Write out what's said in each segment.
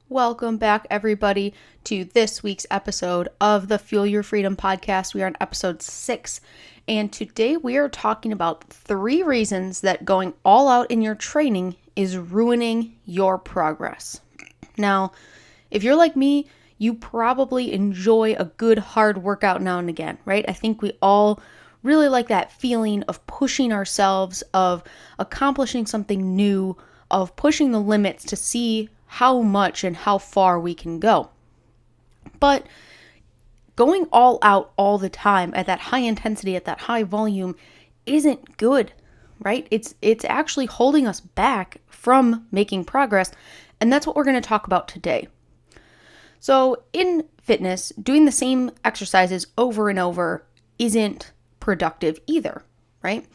Welcome back, everybody, to this week's episode of the Fuel Your Freedom podcast. We are on episode 6, and today we are talking about 3 reasons that going all out in your training is ruining your progress. Now, if you're like me, you probably enjoy a good hard workout now and again, right? I think we all really like that feeling of pushing ourselves, of accomplishing something new, of pushing the limits to see how much and how far we can go. But going all out all the time at that high intensity, at that high volume isn't good, right? It's actually holding us back from making progress, and that's what we're going to talk about today. So in fitness, doing the same exercises over and over isn't productive either, right?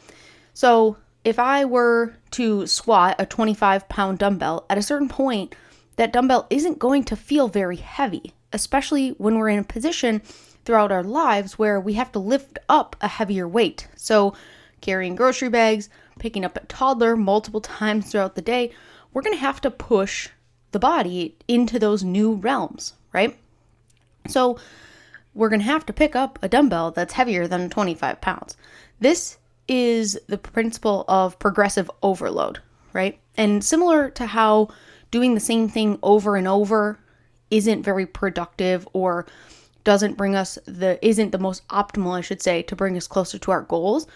So if I were to squat a 25-pound dumbbell, at a certain point, that dumbbell isn't going to feel very heavy, especially when we're in a position throughout our lives where we have to lift up a heavier weight. So carrying grocery bags, picking up a toddler multiple times throughout the day, we're going to have to push the body into those new realms, right? So we're going to have to pick up a dumbbell that's heavier than 25 pounds. This is the principle of progressive overload, right? And similar to how doing the same thing over and over isn't very productive or isn't the most optimal, I should say, to bring us closer to our goals,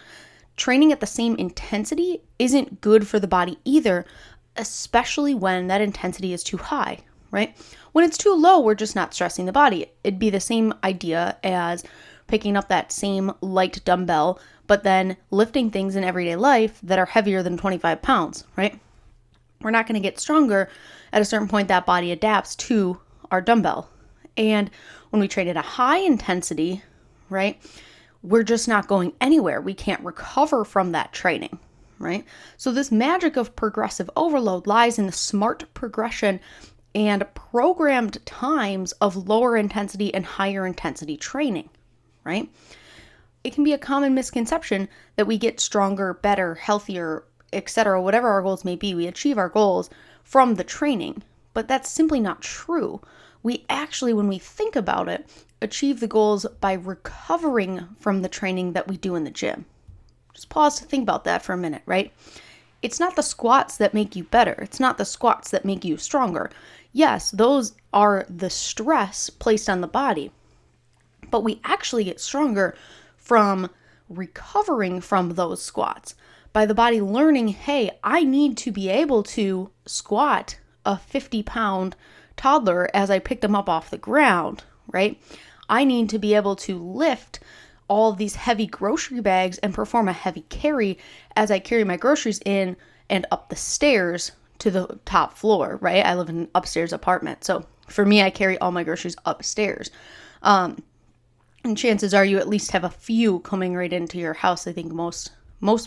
training at the same intensity isn't good for the body either, especially when that intensity is too high, right? When it's too low, we're just not stressing the body. It'd be the same idea as picking up that same light dumbbell, but then lifting things in everyday life that are heavier than 25 pounds, right? We're not going to get stronger. At a certain point, that body adapts to our dumbbell. And when we train at a high intensity, right, we're just not going anywhere. We can't recover from that training, right? So this magic of progressive overload lies in the smart progression and programmed times of lower intensity and higher intensity training, right? It can be a common misconception that we get stronger, better, healthier, etc., whatever our goals may be, we achieve our goals from the training, but that's simply not true. We actually, when we think about it, achieve the goals by recovering from the training that we do in the gym. Just pause to think about that for a minute, right? It's not the squats that make you better. It's not the squats that make you stronger. Yes, those are the stress placed on the body, but we actually get stronger from recovering from those squats by the body learning, hey, I need to be able to squat a 50-pound toddler as I picked them up off the ground, right? I need to be able to lift all of these heavy grocery bags and perform a heavy carry as I carry my groceries in and up the stairs to the top floor, right? I live in an upstairs apartment. So for me, I carry all my groceries upstairs. And chances are you at least have a few coming right into your house. I think most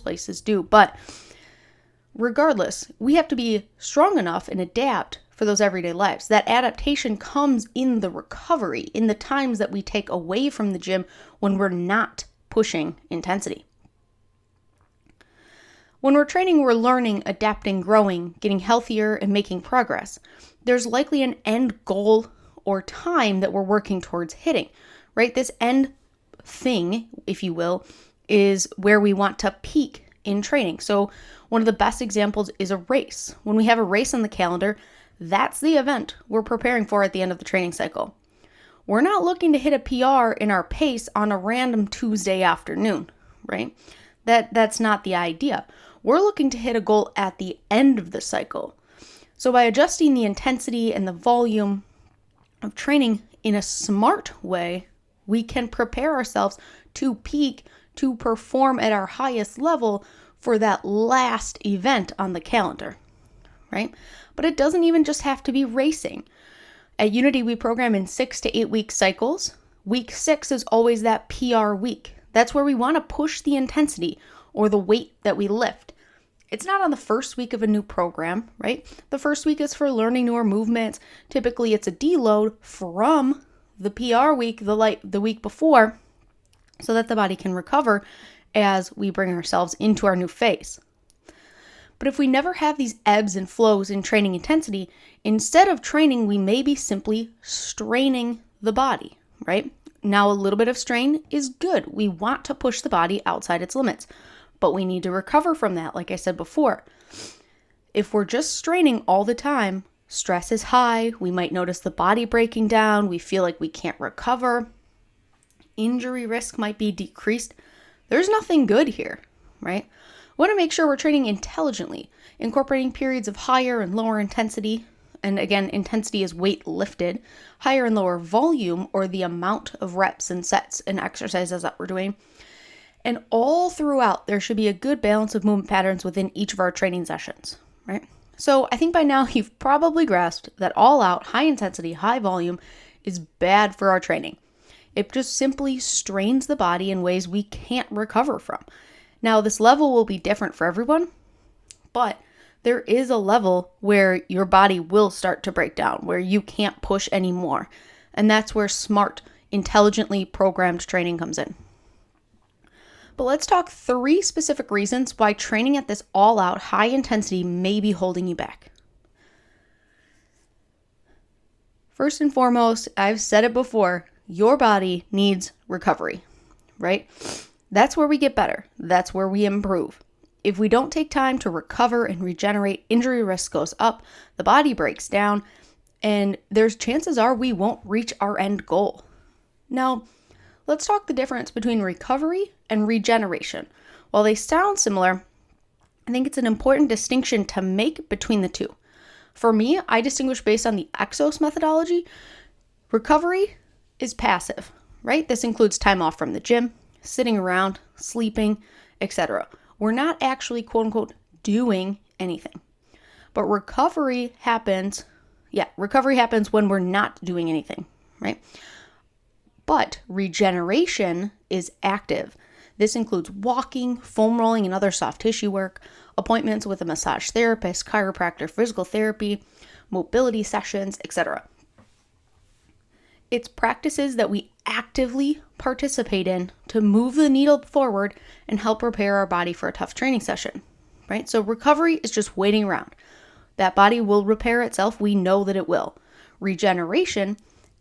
places do. But regardless, we have to be strong enough and adapt for those everyday lives. That adaptation comes in the recovery, in the times that we take away from the gym when we're not pushing intensity. When we're training, we're learning, adapting, growing, getting healthier, and making progress. There's likely an end goal or time that we're working towards hitting, right? This end thing, if you will, is where we want to peak in training. So one of the best examples is a race. When we have a race on the calendar, that's the event we're preparing for at the end of the training cycle. We're not looking to hit a PR in our pace on a random Tuesday afternoon, right? That's not the idea. We're looking to hit a goal at the end of the cycle. So by adjusting the intensity and the volume of training in a smart way, we can prepare ourselves to peak, to perform at our highest level for that last event on the calendar, right? But it doesn't even just have to be racing. At Unity, we program in 6 to 8 week cycles. Week 6 is always that PR week. That's where we want to push the intensity or the weight that we lift. It's not on the first week of a new program, right? The first week is for learning newer movements. Typically, it's a deload from the PR week, the week before, so that the body can recover as we bring ourselves into our new phase. But if we never have these ebbs and flows in training intensity, instead of training, we may be simply straining the body, right? Now, a little bit of strain is good. We want to push the body outside its limits, but we need to recover from that, like I said before. If we're just straining all the time, stress is high, we might notice the body breaking down, we feel like we can't recover, injury risk might be decreased. There's nothing good here, right? We want to make sure we're training intelligently, incorporating periods of higher and lower intensity. And again, intensity is weight lifted, higher and lower volume, or the amount of reps and sets and exercises that we're doing. And all throughout, there should be a good balance of movement patterns within each of our training sessions, right? So I think by now you've probably grasped that all out, high intensity, high volume is bad for our training. It just simply strains the body in ways we can't recover from. Now, this level will be different for everyone, but there is a level where your body will start to break down, where you can't push anymore. And that's where smart, intelligently programmed training comes in. But let's talk 3 specific reasons why training at this all-out high intensity may be holding you back. First and foremost, I've said it before, your body needs recovery, right? That's where we get better. That's where we improve. If we don't take time to recover and regenerate, injury risk goes up, the body breaks down, and there's chances are we won't reach our end goal. Now, let's talk the difference between recovery and regeneration. While they sound similar, I think it's an important distinction to make between the two. For me, I distinguish based on the Exos methodology. Recovery is passive, right? This includes time off from the gym, sitting around, sleeping, etc. We're not actually, quote unquote, doing anything. But recovery happens when we're not doing anything, right? But regeneration is active. This includes walking, foam rolling, and other soft tissue work, appointments with a massage therapist, chiropractor, physical therapy, mobility sessions, etc. It's practices that we actively participate in to move the needle forward and help prepare our body for a tough training session, right? So recovery is just waiting around. That body will repair itself. We know that it will. Regeneration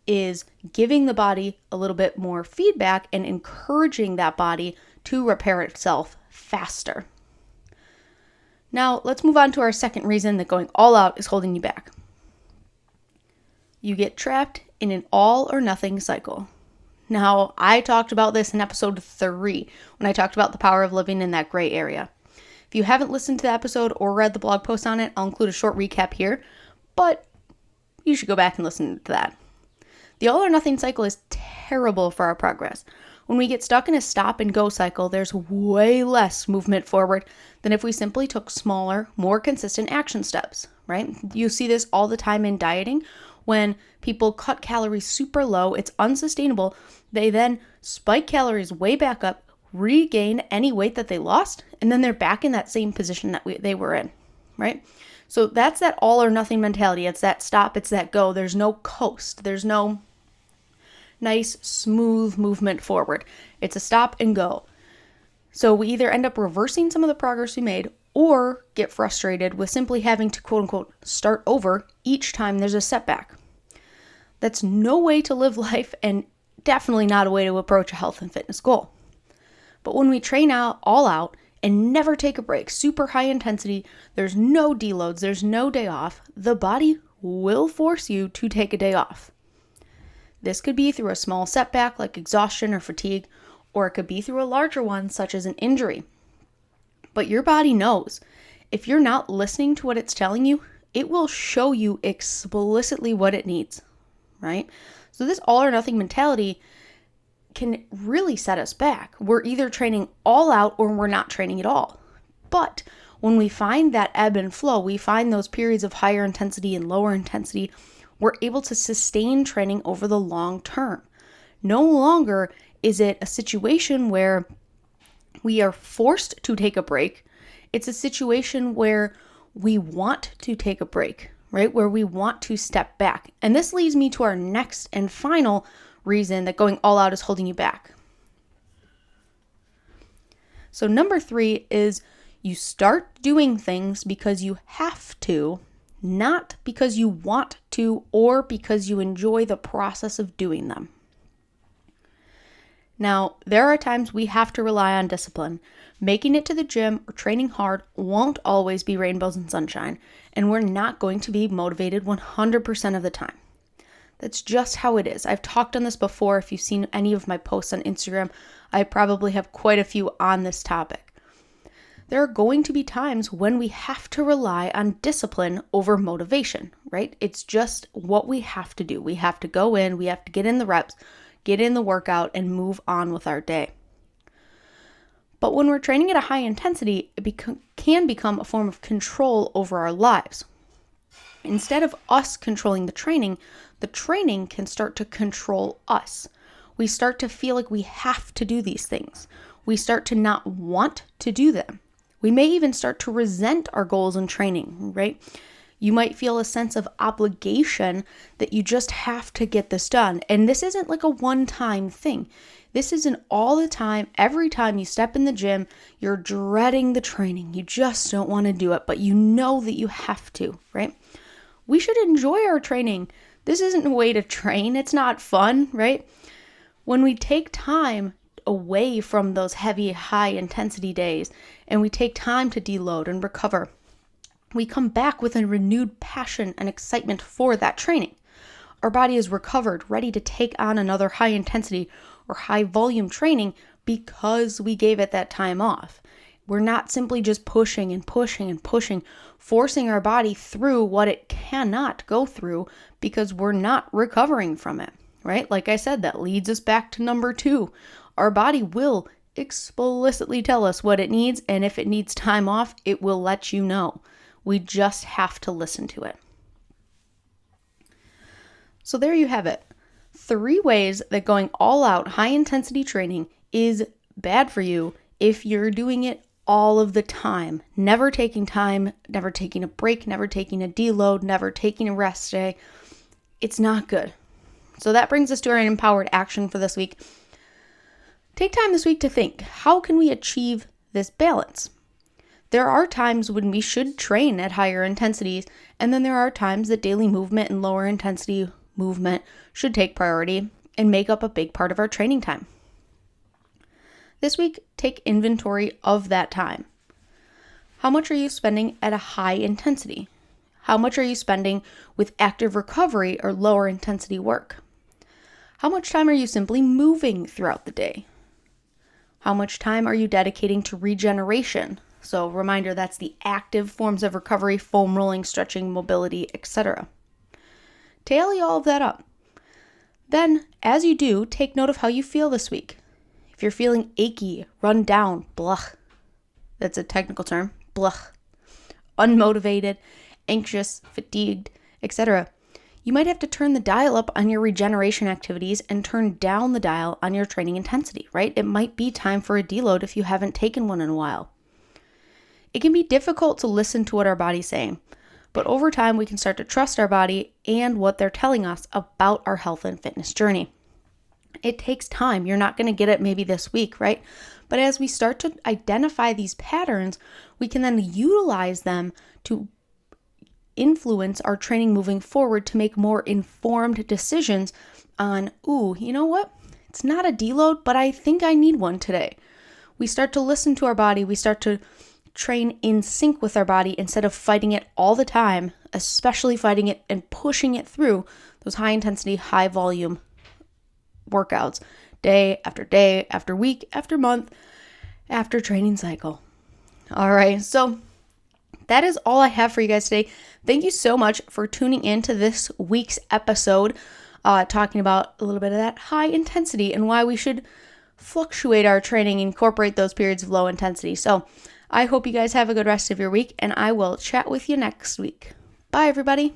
is giving the body a little bit more feedback and encouraging that body to repair itself faster. Now, let's move on to our second reason that going all out is holding you back. You get trapped in an all or nothing cycle. Now, I talked about this in episode 3 when I talked about the power of living in that gray area. If you haven't listened to the episode or read the blog post on it, I'll include a short recap here, but you should go back and listen to that. The all or nothing cycle is terrible for our progress. When we get stuck in a stop and go cycle, there's way less movement forward than if we simply took smaller, more consistent action steps, right? You see this all the time in dieting. When people cut calories super low, it's unsustainable. They then spike calories way back up, regain any weight that they lost, and then they're back in that same position that they were in, right? So that's that all or nothing mentality. It's that stop, it's that go. There's no coast. There's no nice, smooth movement forward. It's a stop and go. So we either end up reversing some of the progress we made or get frustrated with simply having to, quote unquote, start over each time there's a setback. That's no way to live life and definitely not a way to approach a health and fitness goal. But when we train out all out and never take a break, super high intensity, there's no deloads, there's no day off, the body will force you to take a day off. This could be through a small setback like exhaustion or fatigue, or it could be through a larger one such as an injury. But your body knows. If you're not listening to what it's telling you, it will show you explicitly what it needs, right? So this all or nothing mentality can really set us back. We're either training all out or we're not training at all. But when we find that ebb and flow, we find those periods of higher intensity and lower intensity, we're able to sustain training over the long term. No longer is it a situation where we are forced to take a break. It's a situation where we want to take a break, right? Where we want to step back. And this leads me to our next and final reason that going all out is holding you back. So number 3 is You start doing things because you have to, not because you want to or because you enjoy the process of doing them. Now, there are times we have to rely on discipline. Making it to the gym or training hard won't always be rainbows and sunshine, and we're not going to be motivated 100% of the time. That's just how it is. I've talked on this before. If you've seen any of my posts on Instagram, I probably have quite a few on this topic. There are going to be times when we have to rely on discipline over motivation, right? It's just what we have to do. We have to go in, we have to get in the reps, get in the workout, and move on with our day. But when we're training at a high intensity, it can become a form of control over our lives. Instead of us controlling the training can start to control us. We start to feel like we have to do these things. We start to not want to do them. We may even start to resent our goals in training, right? You might feel a sense of obligation that you just have to get this done. And this isn't like a one-time thing. This is an all the time, every time you step in the gym, you're dreading the training. You just don't want to do it, but you know that you have to, right? We should enjoy our training. This isn't a way to train. It's not fun, right? When we take time away from those heavy, high intensity days and we take time to deload and recover, we come back with a renewed passion and excitement for that training. Our body is recovered, ready to take on another high intensity or high volume training because we gave it that time off. We're not simply just pushing and pushing and pushing, forcing our body through what it cannot go through because we're not recovering from it, right? Like I said, that leads us back to number 2. Our body will explicitly tell us what it needs, and if it needs time off, it will let you know. We just have to listen to it. So there you have it. 3 ways that going all out high intensity training is bad for you if you're doing it all of the time, never taking time, never taking a break, never taking a deload, never taking a rest day. It's not good. So that brings us to our Unempowered Action for this week. Take time this week to think, how can we achieve this balance? There are times when we should train at higher intensities, and then there are times that daily movement and lower intensity movement should take priority and make up a big part of our training time. This week, take inventory of that time. How much are you spending at a high intensity? How much are you spending with active recovery or lower intensity work? How much time are you simply moving throughout the day? How much time are you dedicating to regeneration? So reminder, that's the active forms of recovery, foam rolling, stretching, mobility, etc. Tally all of that up. Then, as you do, take note of how you feel this week. If you're feeling achy, run down, blah, that's a technical term, blah, unmotivated, anxious, fatigued, etc., you might have to turn the dial up on your regeneration activities and turn down the dial on your training intensity, right? It might be time for a deload if you haven't taken one in a while. It can be difficult to listen to what our body's saying, but over time we can start to trust our body and what they're telling us about our health and fitness journey. It takes time. You're not going to get it maybe this week, right? But as we start to identify these patterns, we can then utilize them to influence our training moving forward to make more informed decisions on, you know what? It's not a deload, but I think I need one today. We start to listen to our body. We start to train in sync with our body instead of fighting it all the time, especially fighting it and pushing it through those high intensity, high volume workouts day after week, after month, after training cycle. All right, so that is all I have for you guys today. Thank you so much for tuning in to this week's episode, talking about a little bit of that high intensity and why we should fluctuate our training, incorporate those periods of low intensity. So I hope you guys have a good rest of your week, and I will chat with you next week. Bye, everybody.